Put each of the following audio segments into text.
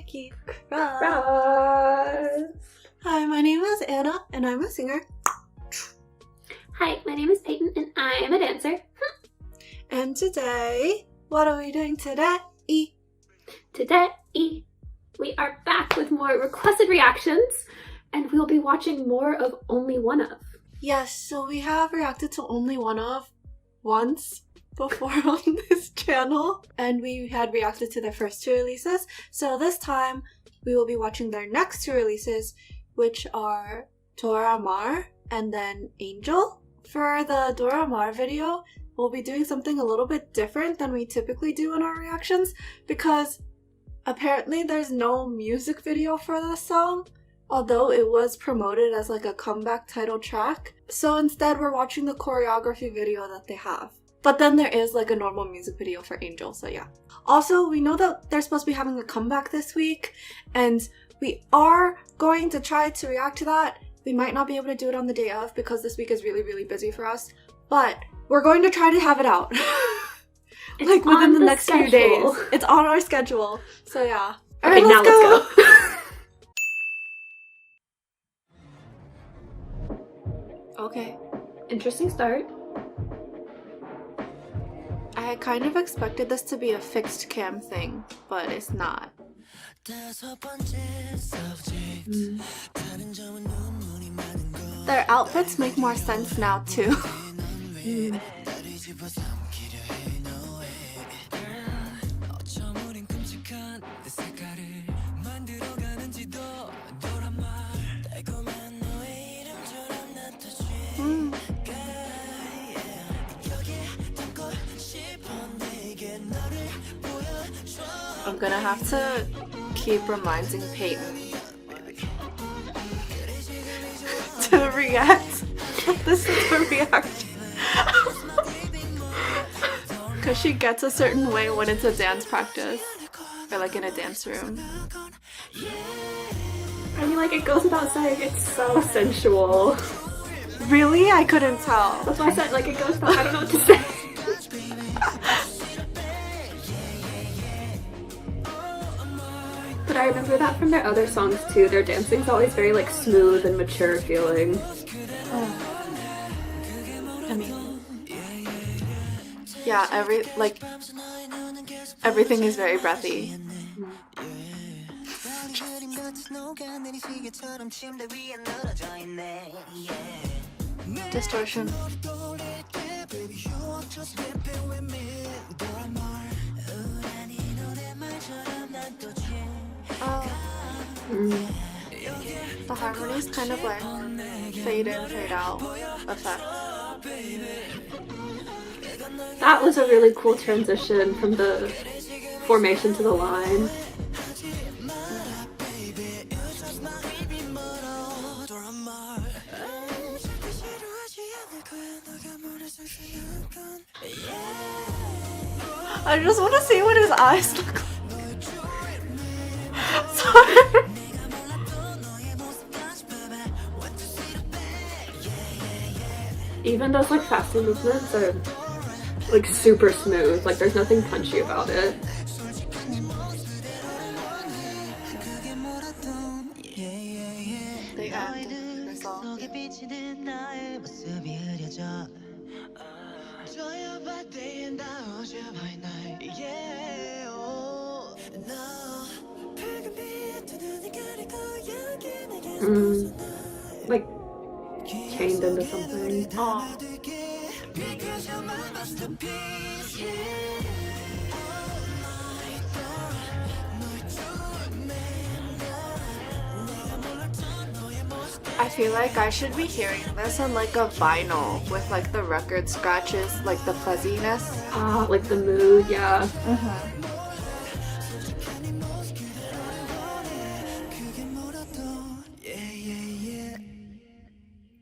Nikki Cross. Hi, my name is Anna, and I'm a singer. Hi, my name is Peyton, and I am a dancer. And today, what are we doing today? Today, we are back with more requested reactions, and we'll be watching more of Only One Of. Yes, so we have reacted to Only One Of once before on this channel, and we had reacted to their first two releases. So this time, we will be watching their next two releases, which are Dora Maar and then Angel. For the Dora Maar video, we'll be doing something a little bit different than we typically do in our reactions because apparently there's no music video for this song, although it was promoted as like a comeback title track. So instead we're watching the choreography video that they have. But then there is like a normal music video for Angel, so yeah. Also, we know that they're supposed to be having a comeback this week, and we are going to try to react to that. We might not be able to do it on the day of because this week is really, really busy for us, but we're going to try to have it out. Like within the next few days. It's on our schedule. So yeah. Okay, now let's go. Okay. Interesting start. I kind of expected this to be a fixed cam thing, but it's not. Their outfits make more sense now too. I'm gonna have to keep reminding Peyton to react. This is a reaction. Because she gets a certain way when it's a dance practice. Or like in a dance room. I mean, like, it goes without saying, it's so sensual. Really? I couldn't tell. That's why I said, like, it goes without, I don't know what to say. But I remember that from their other songs too. Their dancing's always very like smooth and mature feeling. I mean, yeah, everything is very breathy. Distortion. The harmonies kind of like fade in, fade out effect. That was a really cool transition from the formation to the line. I just want to see what his eyes look like. Sorry. Even those like faster movements are like super smooth, like there's nothing punchy about it. They add the song. Like chained into something. Oh. I feel like I should be hearing this on like a vinyl with like the record scratches, like the fuzziness. Ah, like the mood, yeah.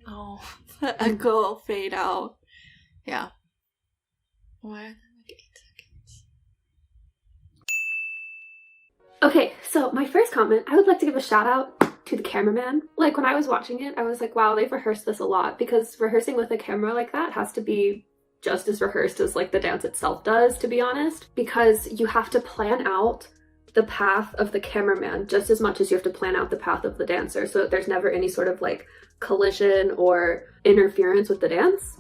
Oh, the echo fade out. Yeah. Why are there like 8 seconds? Okay, so my first comment, I would like to give a shout out to the cameraman. Like when I was watching it, I was like, wow, they've rehearsed this a lot, because rehearsing with a camera like that has to be just as rehearsed as like the dance itself does, to be honest, because you have to plan out the path of the cameraman just as much as you have to plan out the path of the dancer, so that there's never any sort of like collision or interference with the dance.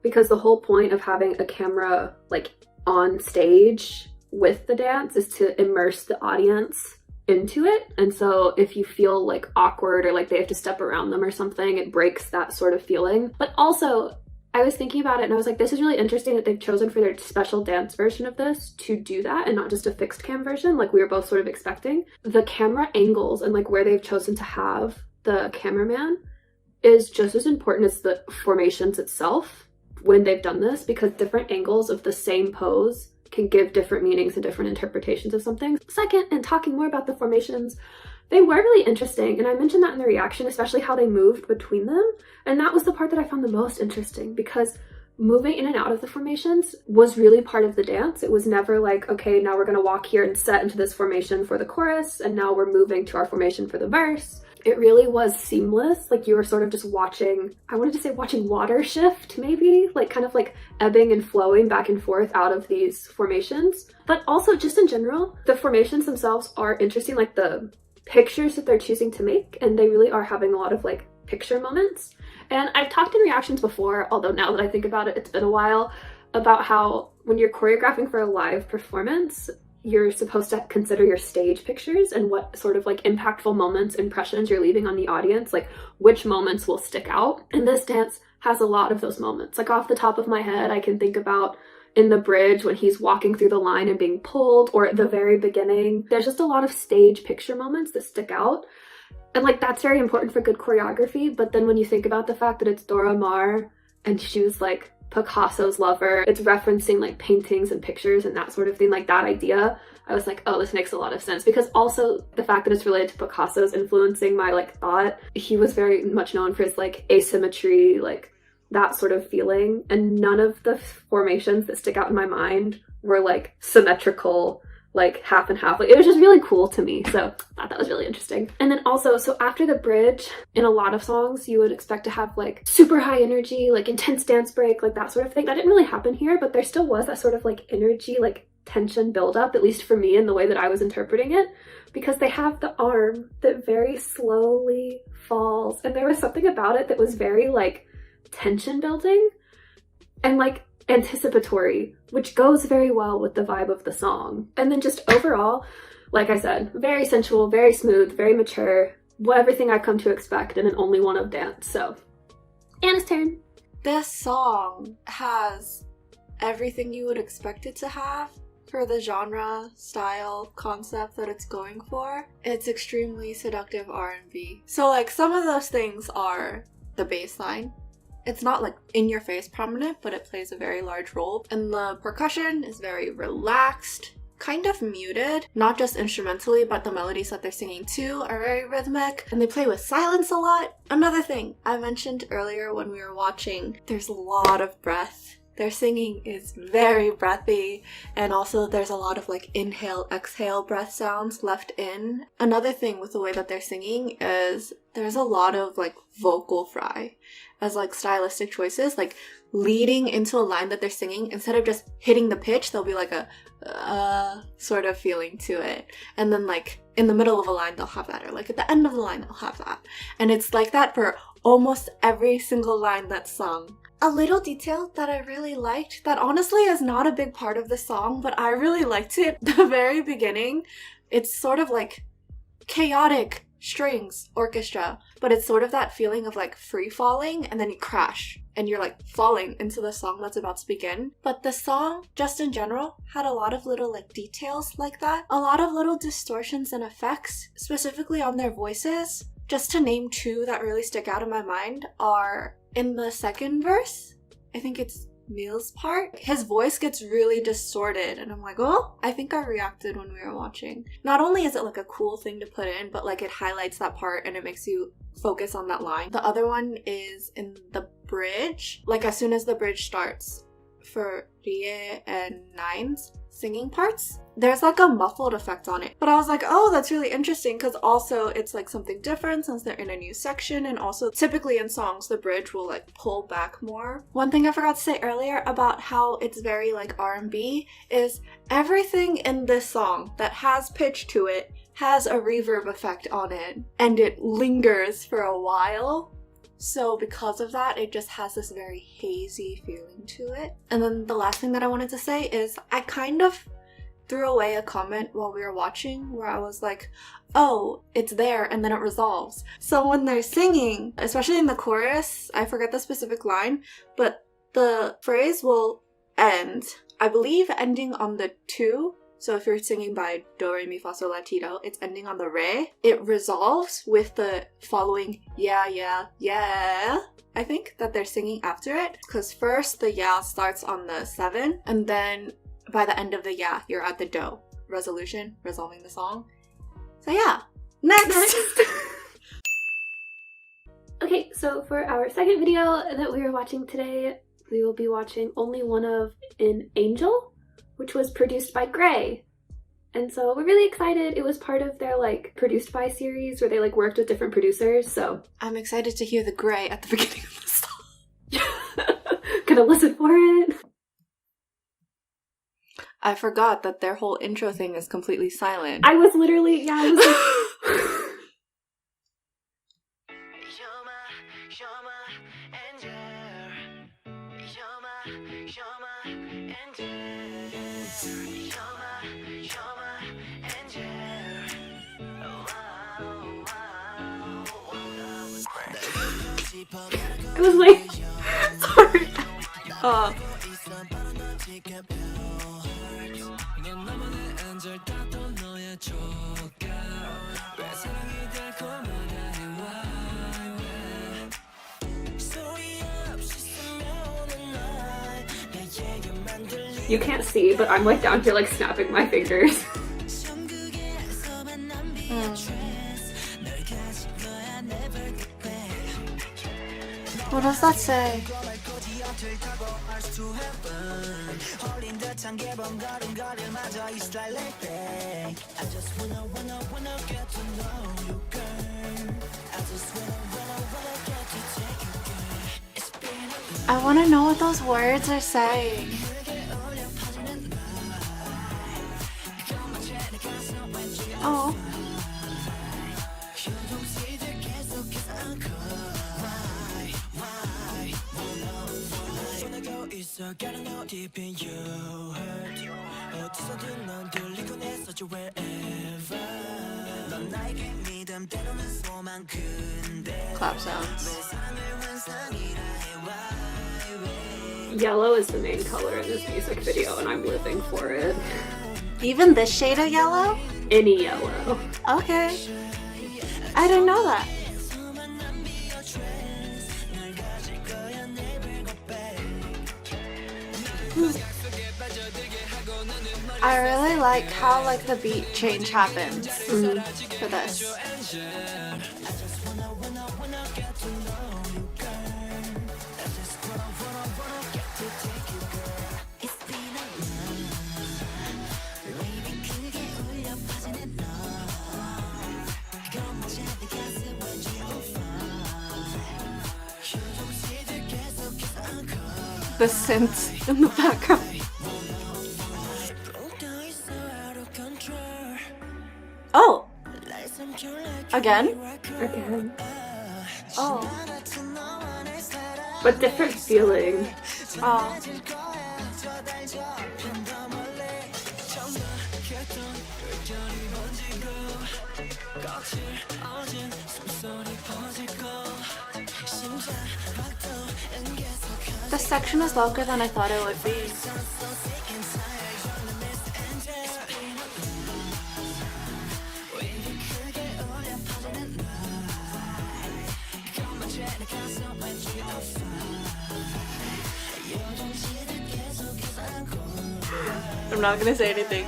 Because the whole point of having a camera like on stage with the dance is to immerse the audience into it. And so if you feel like awkward or like they have to step around them or something, it breaks that sort of feeling. But also, I was thinking about it and I was like, this is really interesting that they've chosen for their special dance version of this to do that and not just a fixed cam version like we were both sort of expecting. The camera angles and like where they've chosen to have the cameraman is just as important as the formations itself when they've done this, because different angles of the same pose can give different meanings and different interpretations of something. Second, and talking more about the formations, they were really interesting, and I mentioned that in the reaction, especially how they moved between them, and that was the part that I found the most interesting, because moving in and out of the formations was really part of the dance. It was never like, okay, now we're gonna walk here and set into this formation for the chorus, and now we're moving to our formation for the verse. It really was seamless, like you were sort of just watching, I wanted to say watching water shift maybe, like kind of like ebbing and flowing back and forth out of these formations. But also just in general, the formations themselves are interesting, like the pictures that they're choosing to make, and they really are having a lot of like picture moments. And I've talked in reactions before, although now that I think about it, it's been a while, about how when you're choreographing for a live performance, you're supposed to consider your stage pictures and what sort of like impactful moments, impressions you're leaving on the audience, like which moments will stick out. And this dance has a lot of those moments. Like off the top of my head, I can think about in the bridge when he's walking through the line and being pulled, or at the very beginning. There's just a lot of stage picture moments that stick out. And like that's very important for good choreography. But then when you think about the fact that it's Dora Maar and she was like Picasso's lover, it's referencing like paintings and pictures and that sort of thing, like that idea, I was like, oh, this makes a lot of sense. Because also the fact that it's related to Picasso's influencing my like thought. He was very much known for his like asymmetry, like that sort of feeling, and none of the formations that stick out in my mind were like symmetrical, like half and half. Like it was just really cool to me, so I thought that was really interesting. And then also, so after the bridge, in a lot of songs you would expect to have like super high energy, like intense dance break, like that sort of thing. That didn't really happen here, but there still was that sort of like energy, like tension buildup, at least for me in the way that I was interpreting it, because they have the arm that very slowly falls, and there was something about it that was very like tension building and like anticipatory, which goes very well with the vibe of the song. And then just overall, like I said, very sensual, very smooth, very mature, everything I've come to expect in an only one of dance. So Anna's turn. This song has everything you would expect it to have for the genre, style, concept that it's going for. It's extremely seductive R&B. So like some of those things are the bass line. It's not like in your face prominent, but it plays a very large role. And the percussion is very relaxed, kind of muted, not just instrumentally, but the melodies that they're singing too are very rhythmic, and they play with silence a lot. Another thing I mentioned earlier when we were watching, there's a lot of breath. Their singing is very breathy, and also there's a lot of like inhale, exhale breath sounds left in. Another thing with the way that they're singing is there's a lot of like vocal fry as like stylistic choices, like leading into a line that they're singing. Instead of just hitting the pitch, there'll be like a sort of feeling to it, and then like in the middle of a line they'll have that, or like at the end of the line they'll have that, and it's like that for almost every single line that's sung. A little detail that I really liked, that honestly is not a big part of the song, but I really liked it, the very beginning, it's sort of like chaotic strings orchestra, but it's sort of that feeling of like free falling, and then you crash and you're like falling into the song that's about to begin. But the song just in general had a lot of little like details like that, a lot of little distortions and effects specifically on their voices. Just to name two that really stick out in my mind are in the second verse, I think it's Meal's part, his voice gets really distorted, and I'm like, oh, I think I reacted when we were watching. Not only is it like a cool thing to put in, but like it highlights that part and it makes you focus on that line. The other one is in the bridge, like as soon as the bridge starts for Rie and Nines, singing parts, there's like a muffled effect on it. But I was like, oh, that's really interesting, because also it's like something different since they're in a new section, and also typically in songs the bridge will like pull back more. One thing I forgot to say earlier about how it's very like R&B is everything in this song that has pitch to it has a reverb effect on it, and it lingers for a while. So because of that, it just has this very hazy feeling to it. And then the last thing that I wanted to say is I kind of threw away a comment while we were watching where I was like, oh, it's there and then it resolves. So when they're singing, especially in the chorus, I forget the specific line, but the phrase will end, I believe, ending on the 2. So if you're singing by Do, Re, Mi, Fa, Sol, La, Ti, Do, it's ending on the Re. It resolves with the following yeah, yeah, yeah, I think, that they're singing after it. Because first the yeah starts on the 7, and then by the end of the yeah, you're at the Do. Resolution, resolving the song. So yeah, next! Okay, so for our second video that we are watching today, we will be watching Only One of an Angel, which was produced by Gray. And so we're really excited. It was part of their like produced by series where they like worked with different producers, so I'm excited to hear the Gray at the beginning of the song. Gonna listen for it. I forgot that their whole intro thing is completely silent. I was literally, yeah, I was like I was like, sorry. You can't see, but I'm like down here like snapping my fingers. What does that say? I want to know what those words are saying. Oh. Clap sounds. Yellow is the main color in this music video, and I'm living for it. Even this shade of yellow? Any yellow. Okay. I didn't know that. I really like how like the beat change happens for this. The synths in the background. Oh! Again? Again. Oh. But different feeling. Oh. This section is longer than I thought it would be. I'm not gonna say anything.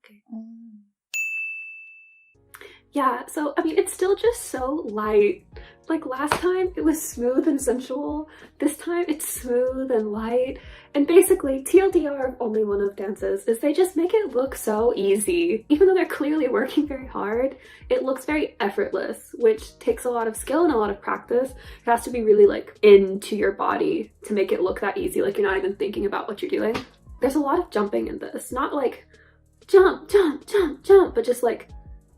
Okay. Yeah, so I mean, it's still just so light. Like last time it was smooth and sensual. This time it's smooth and light. And basically, TLDR of Only One of Dances is they just make it look so easy. Even though they're clearly working very hard, it looks very effortless, which takes a lot of skill and a lot of practice. It has to be really like into your body to make it look that easy. Like you're not even thinking about what you're doing. There's a lot of jumping in this. Not like jump, jump, jump, jump, but just like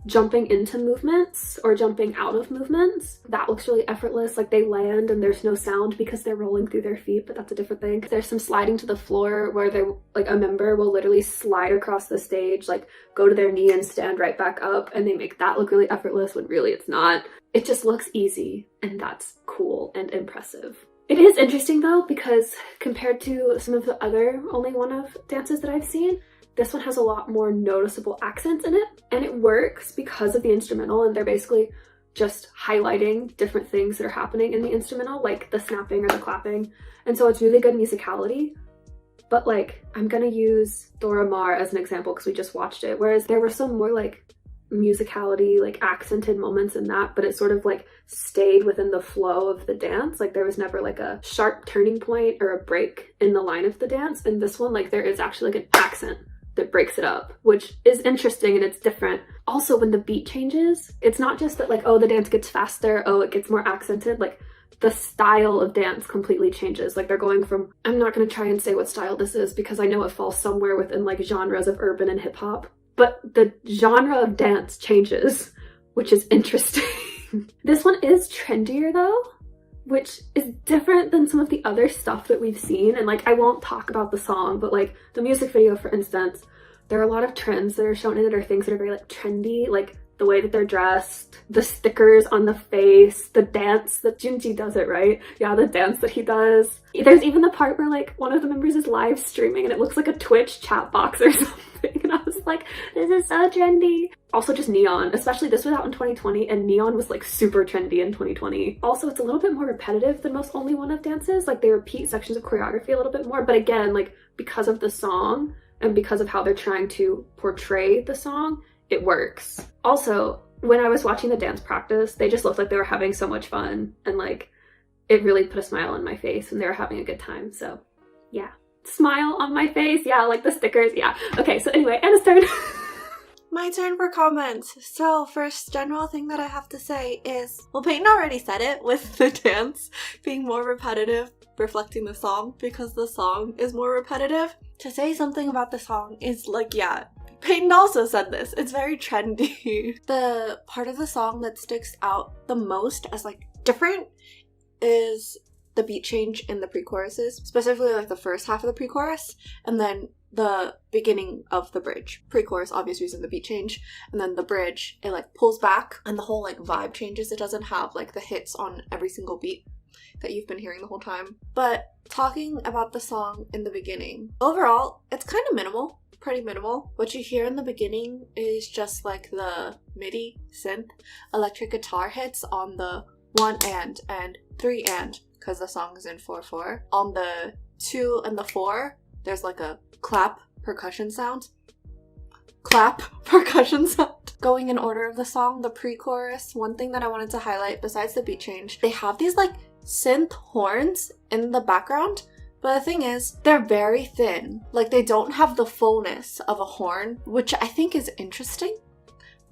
jumping into movements or jumping out of movements. That looks really effortless. Like they land and there's no sound because they're rolling through their feet, but that's a different thing. There's some sliding to the floor where they're like a member will literally slide across the stage, like go to their knee and stand right back up, and they make that look really effortless when really it's not. It just looks easy, and that's cool and impressive. It is interesting though, because compared to some of the other Only One of dances that I've seen, this one has a lot more noticeable accents in it, and it works because of the instrumental, and they're basically just highlighting different things that are happening in the instrumental, like the snapping or the clapping, and so it's really good musicality. But like, I'm gonna use Dora Maar as an example because we just watched it, whereas there were some more like musicality, like accented moments in that, but it sort of like stayed within the flow of the dance. Like there was never like a sharp turning point or a break in the line of the dance. In this one, like there is actually like an accent that breaks it up, which is interesting and it's different. Also, when the beat changes, it's not just that like, oh, the dance gets faster, oh, it gets more accented. Like the style of dance completely changes. Like they're going from, I'm not going to try and say what style this is because I know it falls somewhere within like genres of urban and hip hop, but the genre of dance changes, which is interesting. This one is trendier though, which is different than some of the other stuff that we've seen. And like, I won't talk about the song, but like the music video, for instance, there are a lot of trends that are shown in it, or things that are very like trendy, like the way that they're dressed, the stickers on the face, the dance that Junji does it, right? Yeah, the dance that he does. There's even the part where like one of the members is live streaming and it looks like a Twitch chat box or something. And I was like, this is so trendy. Also just neon, especially this was out in 2020 and neon was like super trendy in 2020. Also, it's a little bit more repetitive than most Only One of dances. Like they repeat sections of choreography a little bit more, but again, like because of the song and because of how they're trying to portray the song, it works. Also, when I was watching the dance practice, they just looked like they were having so much fun, and like it really put a smile on my face and they were having a good time. So yeah, smile on my face. Yeah, like the stickers. Yeah. Okay, so anyway, Anna's turn. My turn for comments. So first general thing that I have to say is, well, Peyton already said it with the dance being more repetitive, reflecting the song because the song is more repetitive. To say something about the song is like, yeah, Peyton also said this. It's very trendy. The part of the song that sticks out the most as like different is the beat change in the pre-choruses, specifically like the first half of the pre-chorus, and then the beginning of the bridge. Pre-chorus, obvious reason, the beat change, and then the bridge, it like pulls back and the whole like vibe changes. It doesn't have like the hits on every single beat that you've been hearing the whole time. But talking about the song in the beginning, overall, it's kind of minimal. Pretty minimal. What you hear in the beginning is just like the MIDI synth electric guitar hits on the 1 and 3 and, because the song is in 4/4. On the 2 and the 4, there's like a clap percussion sound. Going in order of the song, the pre-chorus, one thing that I wanted to highlight besides the beat change, they have these like synth horns in the background. But the thing is, they're very thin. Like, they don't have the fullness of a horn, which I think is interesting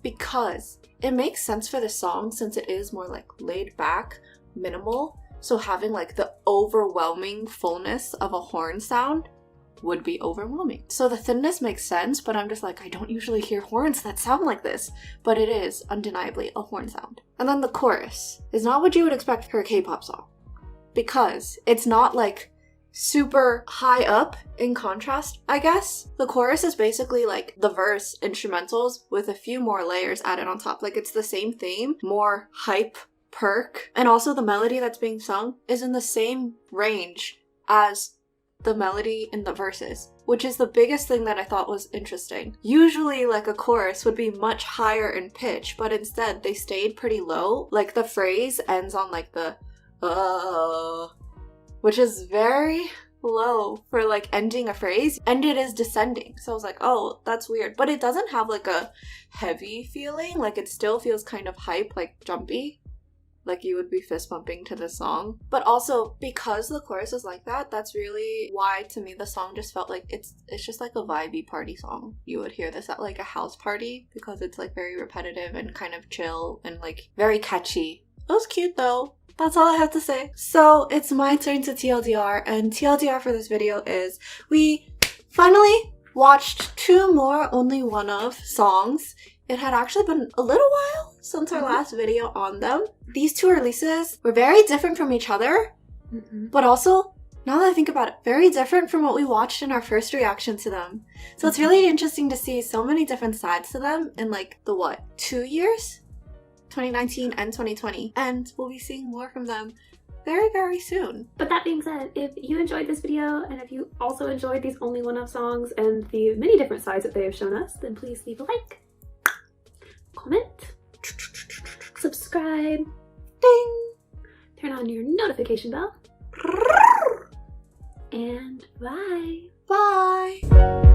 because it makes sense for the song since it is more like laid back, minimal. So having like the overwhelming fullness of a horn sound would be overwhelming. So the thinness makes sense, but I'm just like, I don't usually hear horns that sound like this. But it is undeniably a horn sound. And then the chorus is not what you would expect for a K-pop song because it's not like super high up in contrast, I guess. The chorus is basically like the verse instrumentals with a few more layers added on top. Like it's the same theme, more hype, perk, and also the melody that's being sung is in the same range as the melody in the verses, which is the biggest thing that I thought was interesting. Usually like a chorus would be much higher in pitch, but instead they stayed pretty low. Like the phrase ends on like the which is very low for like ending a phrase, and it is descending. So I was like, oh, that's weird. But it doesn't have like a heavy feeling. Like it still feels kind of hype, like jumpy. Like you would be fist bumping to the song. But also because the chorus is like that, that's really why to me the song just felt like it's just like a vibey party song. You would hear this at like a house party because it's like very repetitive and kind of chill and like very catchy. It was cute though. That's all I have to say. So it's my turn to TLDR, and TLDR for this video is we finally watched 2 more Only One Of songs. It had actually been a little while since our last video on them. These 2 releases were very different from each other, but also, now that I think about it, very different from what we watched in our first reaction to them. So it's really interesting to see so many different sides to them in like the 2 years? 2019 and 2020. And we'll be seeing more from them very, very soon. But that being said, if you enjoyed this video and if you also enjoyed these Only One Of songs and the many different sides that they have shown us, then please leave a like, comment, subscribe, Ding! turn on your notification bell, and bye! Bye!